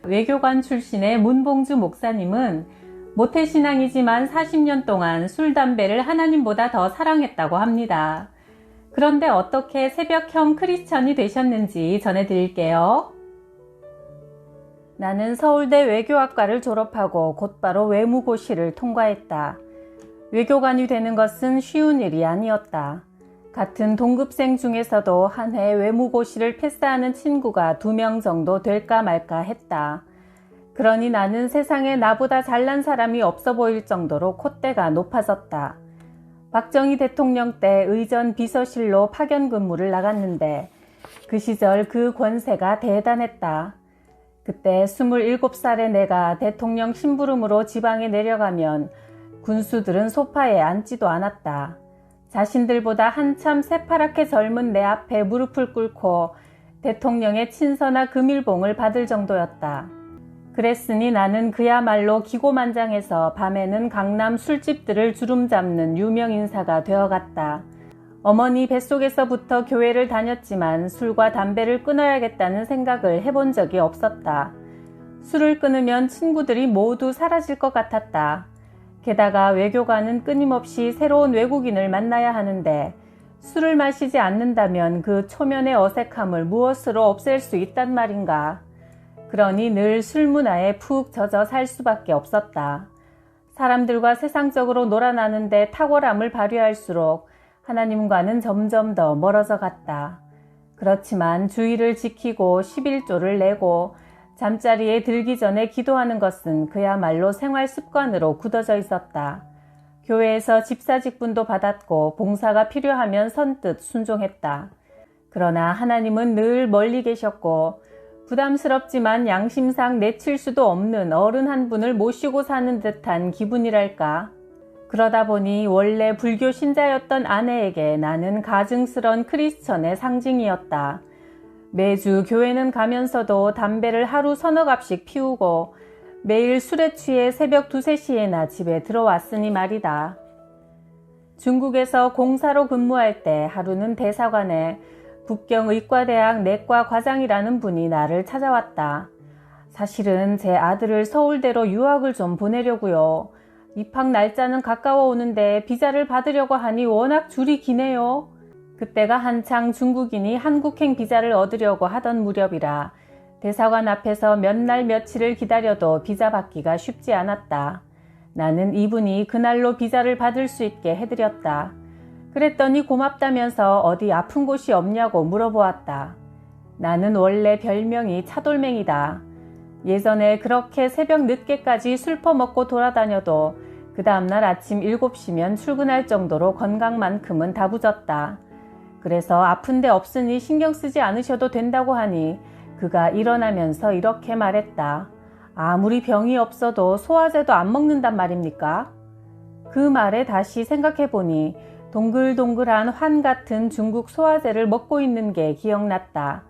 외교관 출신의 문봉주 목사님은 모태신앙이지만 40년 동안 술, 담배를 하나님보다 더 사랑했다고 합니다. 그런데 어떻게 새벽형 크리스천이 되셨는지 전해드릴게요. 나는 서울대 외교학과를 졸업하고 곧바로 외무고시를 통과했다. 외교관이 되는 것은 쉬운 일이 아니었다. 같은 동급생 중에서도 한 해 외무고시를 패스하는 친구가 2명 정도 될까 말까 했다. 그러니 나는 세상에 나보다 잘난 사람이 없어 보일 정도로 콧대가 높아졌다. 박정희 대통령 때 의전 비서실로 파견 근무를 나갔는데 그 시절 그 권세가 대단했다. 그때 27살의 내가 대통령 심부름으로 지방에 내려가면 군수들은 소파에 앉지도 않았다. 자신들보다 한참 새파랗게 젊은 내 앞에 무릎을 꿇고 대통령의 친서나 금일봉을 받을 정도였다. 그랬으니 나는 그야말로 기고만장해서 밤에는 강남 술집들을 주름잡는 유명 인사가 되어갔다. 어머니 뱃속에서부터 교회를 다녔지만 술과 담배를 끊어야겠다는 생각을 해본 적이 없었다. 술을 끊으면 친구들이 모두 사라질 것 같았다. 게다가 외교관은 끊임없이 새로운 외국인을 만나야 하는데 술을 마시지 않는다면 그 초면의 어색함을 무엇으로 없앨 수 있단 말인가. 그러니 늘 술 문화에 푹 젖어 살 수밖에 없었다. 사람들과 세상적으로 놀아나는데 탁월함을 발휘할수록 하나님과는 점점 더 멀어져 갔다. 그렇지만 주의를 지키고 11조를 내고 잠자리에 들기 전에 기도하는 것은 그야말로 생활 습관으로 굳어져 있었다. 교회에서 집사 직분도 받았고 봉사가 필요하면 선뜻 순종했다. 그러나 하나님은 늘 멀리 계셨고 부담스럽지만 양심상 내칠 수도 없는 어른 한 분을 모시고 사는 듯한 기분이랄까. 그러다 보니 원래 불교 신자였던 아내에게 나는 가증스런 크리스천의 상징이었다. 매주 교회는 가면서도 담배를 하루 서너 갑씩 피우고 매일 술에 취해 새벽 2, 3시에나 집에 들어왔으니 말이다. 중국에서 공사로 근무할 때 하루는 대사관에 북경의과대학 내과 과장이라는 분이 나를 찾아왔다. 사실은 제 아들을 서울대로 유학을 좀 보내려고요. 입학 날짜는 가까워 오는데 비자를 받으려고 하니 워낙 줄이 기네요. 그때가 한창 중국인이 한국행 비자를 얻으려고 하던 무렵이라 대사관 앞에서 몇 날 며칠을 기다려도 비자 받기가 쉽지 않았다. 나는 이분이 그날로 비자를 받을 수 있게 해드렸다. 그랬더니 고맙다면서 어디 아픈 곳이 없냐고 물어보았다. 나는 원래 별명이 차돌맹이다. 예전에 그렇게 새벽 늦게까지 술 퍼먹고 돌아다녀도 그 다음날 아침 7시면 출근할 정도로 건강만큼은 다부졌다. 그래서 아픈 데 없으니 신경 쓰지 않으셔도 된다고 하니 그가 일어나면서 이렇게 말했다. 아무리 병이 없어도 소화제도 안 먹는단 말입니까? 그 말에 다시 생각해보니 동글동글한 환 같은 중국 소화제를 먹고 있는 게 기억났다.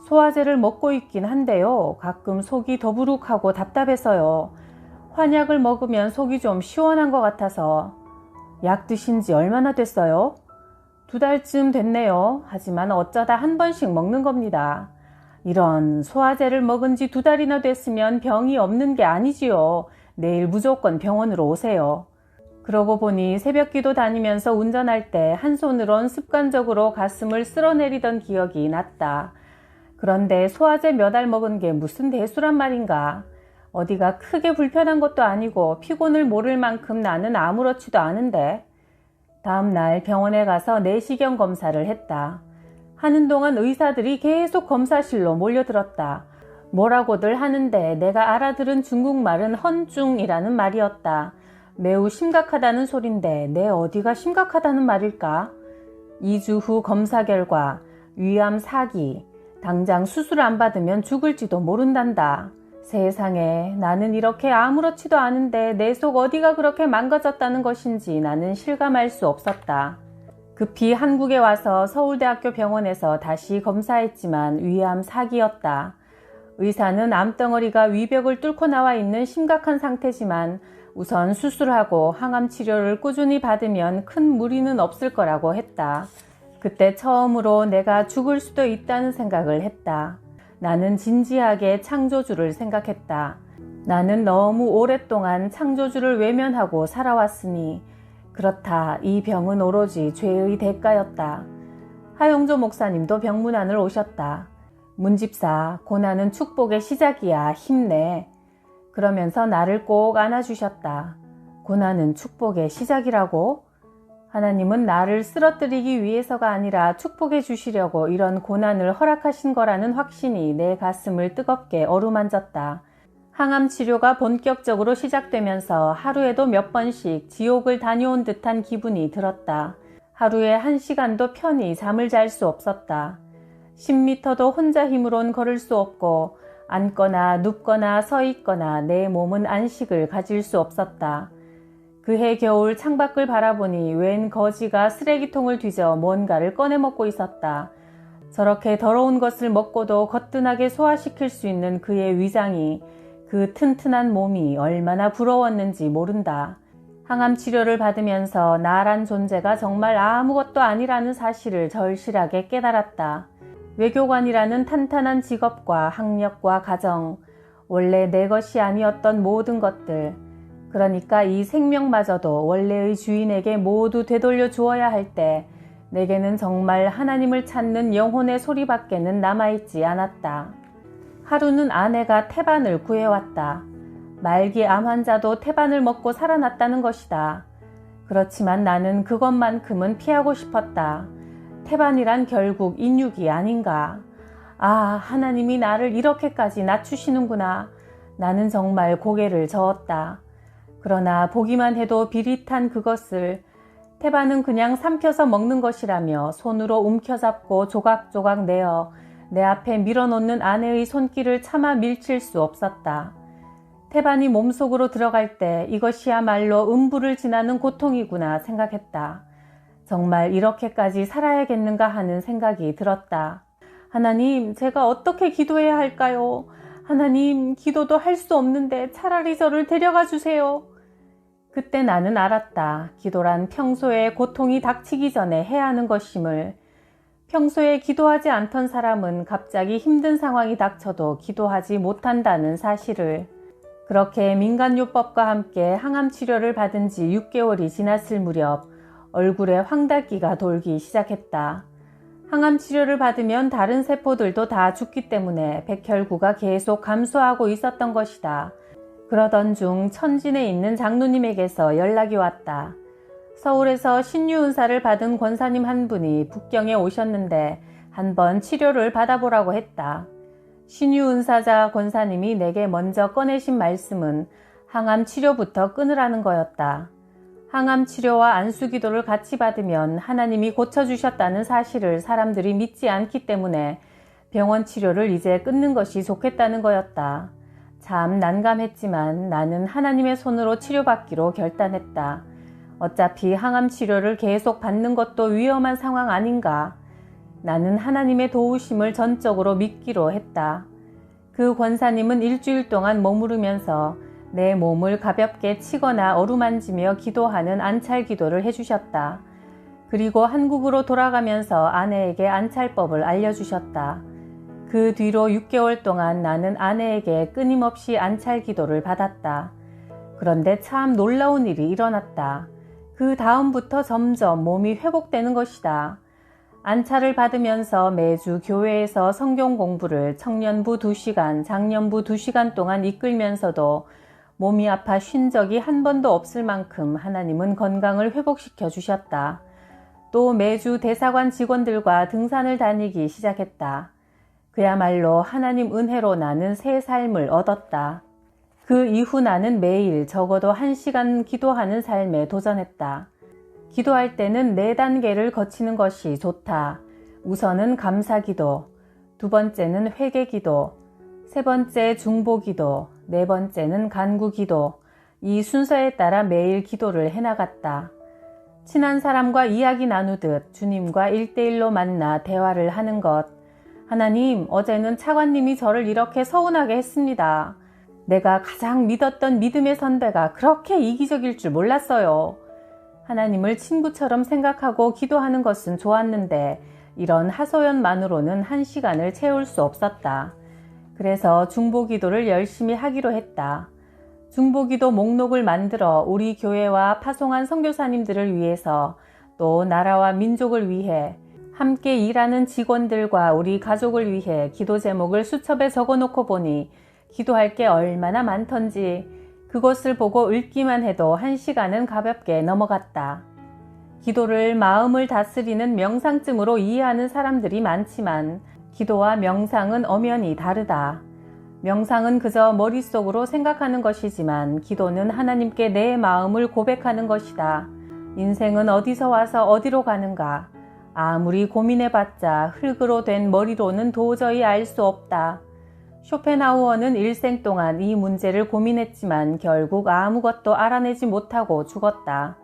소화제를 먹고 있긴 한데요. 가끔 속이 더부룩하고 답답해서요. 환약을 먹으면 속이 좀 시원한 것 같아서. 약 드신 지 얼마나 됐어요? 2달쯤 됐네요. 하지만 어쩌다 한 번씩 먹는 겁니다. 이런 소화제를 먹은 지 2달이나 됐으면 병이 없는 게 아니지요. 내일 무조건 병원으로 오세요. 그러고 보니 새벽기도 다니면서 운전할 때 한 손으론 습관적으로 가슴을 쓸어내리던 기억이 났다. 그런데 소화제 몇 알 먹은 게 무슨 대수란 말인가. 어디가 크게 불편한 것도 아니고 피곤을 모를 만큼 나는 아무렇지도 않은데. 다음 날 병원에 가서 내시경 검사를 했다. 하는 동안 의사들이 계속 검사실로 몰려들었다. 뭐라고들 하는데 내가 알아들은 중국말은 헌중이라는 말이었다. 매우 심각하다는 소린데 내 어디가 심각하다는 말일까? 2주 후 검사 결과 위암 4기, 당장 수술 안 받으면 죽을지도 모른단다. 세상에, 나는 이렇게 아무렇지도 않은데 내 속 어디가 그렇게 망가졌다는 것인지 나는 실감할 수 없었다. 급히 한국에 와서 서울대학교 병원에서 다시 검사했지만 위암 4기였다. 의사는 암덩어리가 위벽을 뚫고 나와 있는 심각한 상태지만 우선 수술하고 항암 치료를 꾸준히 받으면 큰 무리는 없을 거라고 했다. 그때 처음으로 내가 죽을 수도 있다는 생각을 했다. 나는 진지하게 창조주를 생각했다. 나는 너무 오랫동안 창조주를 외면하고 살아왔으니 그렇다. 이 병은 오로지 죄의 대가였다. 하영조 목사님도 병문안을 오셨다. 문집사, 고난은 축복의 시작이야. 힘내. 그러면서 나를 꼭 안아주셨다. 고난은 축복의 시작이라고? 하나님은 나를 쓰러뜨리기 위해서가 아니라 축복해 주시려고 이런 고난을 허락하신 거라는 확신이 내 가슴을 뜨겁게 어루만졌다. 항암 치료가 본격적으로 시작되면서 하루에도 몇 번씩 지옥을 다녀온 듯한 기분이 들었다. 하루에 1시간도 편히 잠을 잘 수 없었다. 10m도 혼자 힘으론 걸을 수 없고 앉거나 눕거나 서 있거나 내 몸은 안식을 가질 수 없었다. 그해 겨울 창밖을 바라보니 웬 거지가 쓰레기통을 뒤져 뭔가를 꺼내 먹고 있었다. 저렇게 더러운 것을 먹고도 거뜬하게 소화시킬 수 있는 그의 위장이, 그 튼튼한 몸이 얼마나 부러웠는지 모른다. 항암 치료를 받으면서 나란 존재가 정말 아무것도 아니라는 사실을 절실하게 깨달았다. 외교관이라는 탄탄한 직업과 학력과 가정, 원래 내 것이 아니었던 모든 것들, 그러니까 이 생명마저도 원래의 주인에게 모두 되돌려 주어야 할 때 내게는 정말 하나님을 찾는 영혼의 소리밖에는 남아있지 않았다. 하루는 아내가 태반을 구해왔다. 말기 암 환자도 태반을 먹고 살아났다는 것이다. 그렇지만 나는 그것만큼은 피하고 싶었다. 태반이란 결국 인육이 아닌가. 아, 하나님이 나를 이렇게까지 낮추시는구나. 나는 정말 고개를 저었다. 그러나 보기만 해도 비릿한 그것을 태반은 그냥 삼켜서 먹는 것이라며 손으로 움켜잡고 조각조각 내어 내 앞에 밀어놓는 아내의 손길을 차마 밀칠 수 없었다. 태반이 몸속으로 들어갈 때 이것이야말로 음부를 지나는 고통이구나 생각했다. 정말 이렇게까지 살아야겠는가 하는 생각이 들었다. 하나님, 제가 어떻게 기도해야 할까요? 하나님, 기도도 할 수 없는데 차라리 저를 데려가 주세요. 그때 나는 알았다. 기도란 평소에 고통이 닥치기 전에 해야 하는 것임을. 평소에 기도하지 않던 사람은 갑자기 힘든 상황이 닥쳐도 기도하지 못한다는 사실을. 그렇게 민간요법과 함께 항암 치료를 받은 지 6개월이 지났을 무렵 얼굴에 황달기가 돌기 시작했다. 항암 치료를 받으면 다른 세포들도 다 죽기 때문에 백혈구가 계속 감소하고 있었던 것이다. 그러던 중 천진에 있는 장로님에게서 연락이 왔다. 서울에서 신유은사를 받은 권사님 한 분이 북경에 오셨는데 한번 치료를 받아보라고 했다. 신유은사자 권사님이 내게 먼저 꺼내신 말씀은 항암 치료부터 끊으라는 거였다. 항암 치료와 안수기도를 같이 받으면 하나님이 고쳐주셨다는 사실을 사람들이 믿지 않기 때문에 병원 치료를 이제 끊는 것이 좋겠다는 거였다. 참 난감했지만 나는 하나님의 손으로 치료받기로 결단했다. 어차피 항암 치료를 계속 받는 것도 위험한 상황 아닌가. 나는 하나님의 도우심을 전적으로 믿기로 했다. 그 권사님은 일주일 동안 머무르면서 내 몸을 가볍게 치거나 어루만지며 기도하는 안찰 기도를 해주셨다. 그리고 한국으로 돌아가면서 아내에게 안찰법을 알려주셨다. 그 뒤로 6개월 동안 나는 아내에게 끊임없이 안찰 기도를 받았다. 그런데 참 놀라운 일이 일어났다. 그 다음부터 점점 몸이 회복되는 것이다. 안찰을 받으면서 매주 교회에서 성경 공부를 청년부 2시간, 장년부 2시간 동안 이끌면서도 몸이 아파 쉰 적이 한 번도 없을 만큼 하나님은 건강을 회복시켜 주셨다. 또 매주 대사관 직원들과 등산을 다니기 시작했다. 그야말로 하나님 은혜로 나는 새 삶을 얻었다. 그 이후 나는 매일 적어도 1시간 기도하는 삶에 도전했다. 기도할 때는 4단계를 거치는 것이 좋다. 우선은 감사기도, 2번째는 회개기도, 3번째 중보기도, 4번째는 간구기도. 이 순서에 따라 매일 기도를 해나갔다. 친한 사람과 이야기 나누듯 주님과 1대1로 만나 대화를 하는 것. 하나님, 어제는 차관님이 저를 이렇게 서운하게 했습니다. 내가 가장 믿었던 믿음의 선배가 그렇게 이기적일 줄 몰랐어요. 하나님을 친구처럼 생각하고 기도하는 것은 좋았는데 이런 하소연만으로는 1시간을 채울 수 없었다. 그래서 중보기도를 열심히 하기로 했다. 중보기도 목록을 만들어 우리 교회와 파송한 선교사님들을 위해서 또 나라와 민족을 위해 함께 일하는 직원들과 우리 가족을 위해 기도 제목을 수첩에 적어놓고 보니 기도할 게 얼마나 많던지 그것을 보고 읽기만 해도 1시간은 가볍게 넘어갔다. 기도를 마음을 다스리는 명상증으로 이해하는 사람들이 많지만 기도와 명상은 엄연히 다르다. 명상은 그저 머릿속으로 생각하는 것이지만 기도는 하나님께 내 마음을 고백하는 것이다. 인생은 어디서 와서 어디로 가는가? 아무리 고민해봤자 흙으로 된 머리로는 도저히 알 수 없다. 쇼펜하우어는 일생 동안 이 문제를 고민했지만 결국 아무것도 알아내지 못하고 죽었다.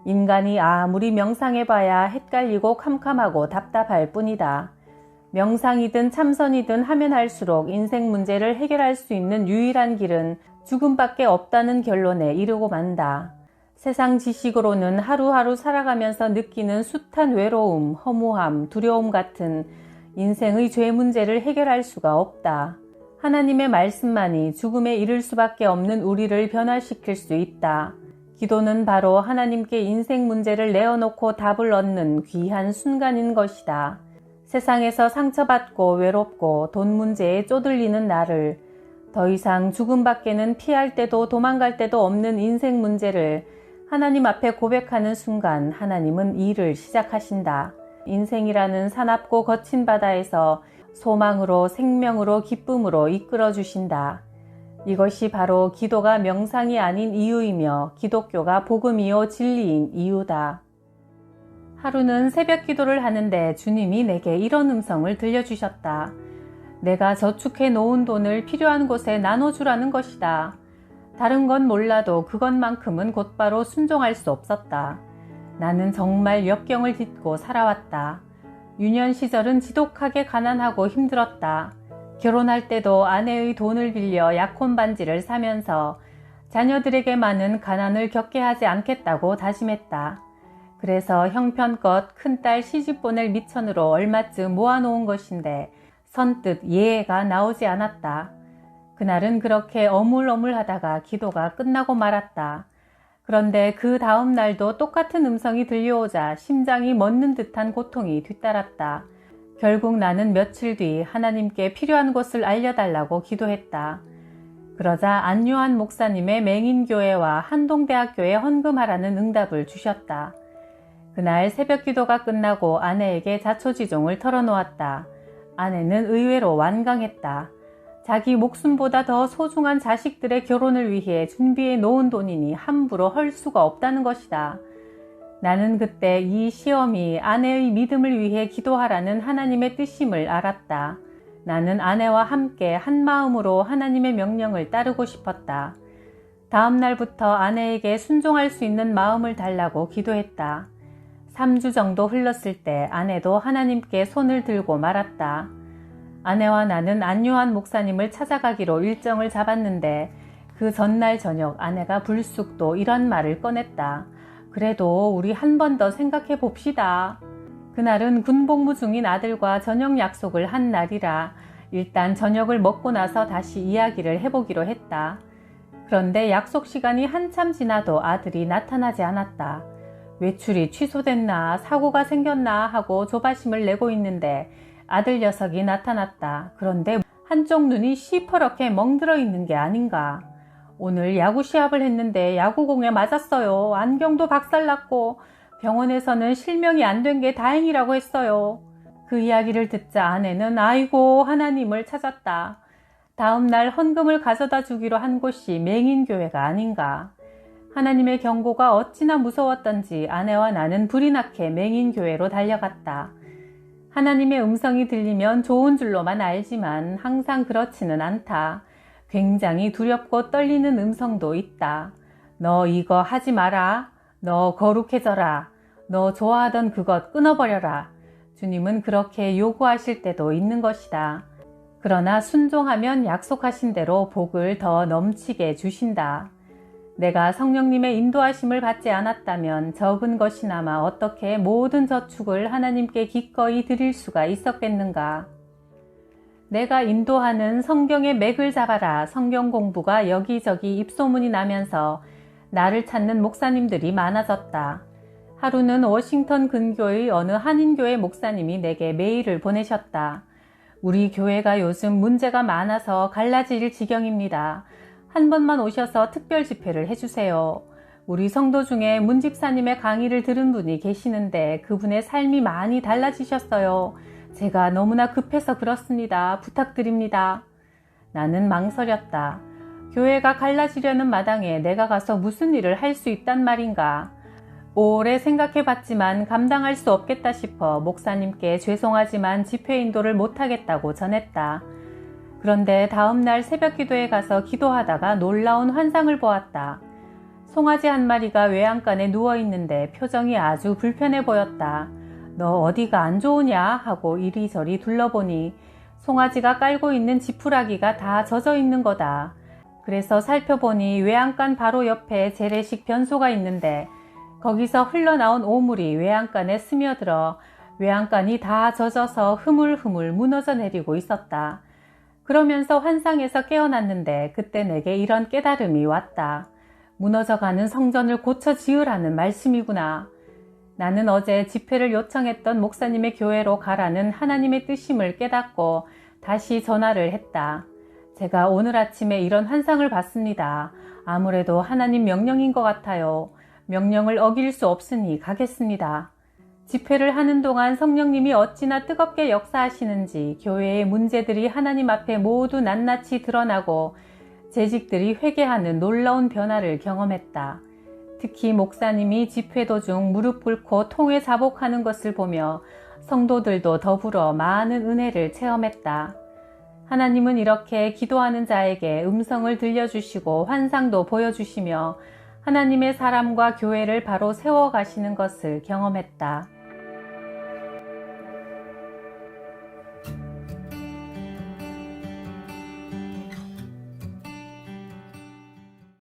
인간이 아무리 명상해봐야 헷갈리고 캄캄하고 답답할 뿐이다. 명상이든 참선이든 하면 할수록 인생 문제를 해결할 수 있는 유일한 길은 죽음밖에 없다는 결론에 이르고 만다. 세상 지식으로는 하루하루 살아가면서 느끼는 숱한 외로움, 허무함, 두려움 같은 인생의 죄 문제를 해결할 수가 없다. 하나님의 말씀만이 죽음에 이를 수밖에 없는 우리를 변화시킬 수 있다. 기도는 바로 하나님께 인생 문제를 내어놓고 답을 얻는 귀한 순간인 것이다. 세상에서 상처받고 외롭고 돈 문제에 쪼들리는 나를 더 이상 죽음밖에는 피할 때도 도망갈 때도 없는 인생 문제를 하나님 앞에 고백하는 순간 하나님은 일을 시작하신다. 인생이라는 사납고 거친 바다에서 소망으로 생명으로 기쁨으로 이끌어 주신다. 이것이 바로 기도가 명상이 아닌 이유이며 기독교가 복음이요 진리인 이유다. 하루는 새벽 기도를 하는데 주님이 내게 이런 음성을 들려주셨다. 내가 저축해 놓은 돈을 필요한 곳에 나눠주라는 것이다. 다른 건 몰라도 그것만큼은 곧바로 순종할 수 없었다. 나는 정말 역경을 딛고 살아왔다. 유년 시절은 지독하게 가난하고 힘들었다. 결혼할 때도 아내의 돈을 빌려 약혼 반지를 사면서 자녀들에게만은 가난을 겪게 하지 않겠다고 다짐했다. 그래서 형편껏 큰딸 시집 보낼 미천으로 얼마쯤 모아놓은 것인데 선뜻 예가 나오지 않았다. 그날은 그렇게 어물어물하다가 기도가 끝나고 말았다. 그런데 그 다음 날도 똑같은 음성이 들려오자 심장이 멎는 듯한 고통이 뒤따랐다. 결국 나는 며칠 뒤 하나님께 필요한 곳을 알려달라고 기도했다. 그러자 안요한 목사님의 맹인교회와 한동대학교에 헌금하라는 응답을 주셨다. 그날 새벽 기도가 끝나고 아내에게 자초지종을 털어놓았다. 아내는 의외로 완강했다. 자기 목숨보다 더 소중한 자식들의 결혼을 위해 준비해 놓은 돈이니 함부로 헐 수가 없다는 것이다. 나는 그때 이 시험이 아내의 믿음을 위해 기도하라는 하나님의 뜻임을 알았다. 나는 아내와 함께 한 마음으로 하나님의 명령을 따르고 싶었다. 다음 날부터 아내에게 순종할 수 있는 마음을 달라고 기도했다. 3주 정도 흘렀을 때 아내도 하나님께 손을 들고 말았다. 아내와 나는 안요한 목사님을 찾아가기로 일정을 잡았는데 그 전날 저녁 아내가 불쑥 또 이런 말을 꺼냈다. 그래도 우리 한 번 더 생각해 봅시다. 그날은 군복무 중인 아들과 저녁 약속을 한 날이라 일단 저녁을 먹고 나서 다시 이야기를 해보기로 했다. 그런데 약속 시간이 한참 지나도 아들이 나타나지 않았다. 외출이 취소됐나 사고가 생겼나 하고 조바심을 내고 있는데 아들 녀석이 나타났다. 그런데 한쪽 눈이 시퍼렇게 멍들어 있는 게 아닌가. 오늘 야구 시합을 했는데 야구공에 맞았어요. 안경도 박살났고 병원에서는 실명이 안 된 게 다행이라고 했어요. 그 이야기를 듣자 아내는 아이고 하나님을 찾았다. 다음 날 헌금을 가져다 주기로 한 곳이 맹인교회가 아닌가. 하나님의 경고가 어찌나 무서웠던지 아내와 나는 불이 나게 맹인교회로 달려갔다. 하나님의 음성이 들리면 좋은 줄로만 알지만 항상 그렇지는 않다. 굉장히 두렵고 떨리는 음성도 있다. 너 이거 하지 마라. 너 거룩해져라. 너 좋아하던 그것 끊어버려라. 주님은 그렇게 요구하실 때도 있는 것이다. 그러나 순종하면 약속하신 대로 복을 더 넘치게 주신다. 내가 성령님의 인도하심을 받지 않았다면 적은 것이나마 어떻게 모든 저축을 하나님께 기꺼이 드릴 수가 있었겠는가. 내가 인도하는 성경의 맥을 잡아라 성경 공부가 여기저기 입소문이 나면서 나를 찾는 목사님들이 많아졌다. 하루는 워싱턴 근교의 어느 한인교회 목사님이 내게 메일을 보내셨다. 우리 교회가 요즘 문제가 많아서 갈라질 지경입니다. 한 번만 오셔서 특별 집회를 해주세요. 우리 성도 중에 문 집사님의 강의를 들은 분이 계시는데 그분의 삶이 많이 달라지셨어요. 제가 너무나 급해서 그렇습니다. 부탁드립니다. 나는 망설였다. 교회가 갈라지려는 마당에 내가 가서 무슨 일을 할 수 있단 말인가. 오래 생각해봤지만 감당할 수 없겠다 싶어 목사님께 죄송하지만 집회 인도를 못하겠다고 전했다. 그런데 다음날 새벽 기도에 가서 기도하다가 놀라운 환상을 보았다. 송아지 한 마리가 외양간에 누워있는데 표정이 아주 불편해 보였다. 너 어디가 안 좋으냐 하고 이리저리 둘러보니 송아지가 깔고 있는 지푸라기가 다 젖어 있는 거다. 그래서 살펴보니 외양간 바로 옆에 재래식 변소가 있는데 거기서 흘러나온 오물이 외양간에 스며들어 외양간이 다 젖어서 흐물흐물 무너져 내리고 있었다. 그러면서 환상에서 깨어났는데 그때 내게 이런 깨달음이 왔다. 무너져가는 성전을 고쳐 지으라는 말씀이구나. 나는 어제 집회를 요청했던 목사님의 교회로 가라는 하나님의 뜻임을 깨닫고 다시 전화를 했다. 제가 오늘 아침에 이런 환상을 봤습니다. 아무래도 하나님 명령인 것 같아요. 명령을 어길 수 없으니 가겠습니다. 집회를 하는 동안 성령님이 어찌나 뜨겁게 역사하시는지 교회의 문제들이 하나님 앞에 모두 낱낱이 드러나고 재직들이 회개하는 놀라운 변화를 경험했다. 특히 목사님이 집회 도중 무릎 꿇고 통회 자복하는 것을 보며 성도들도 더불어 많은 은혜를 체험했다. 하나님은 이렇게 기도하는 자에게 음성을 들려주시고 환상도 보여주시며 하나님의 사람과 교회를 바로 세워가시는 것을 경험했다.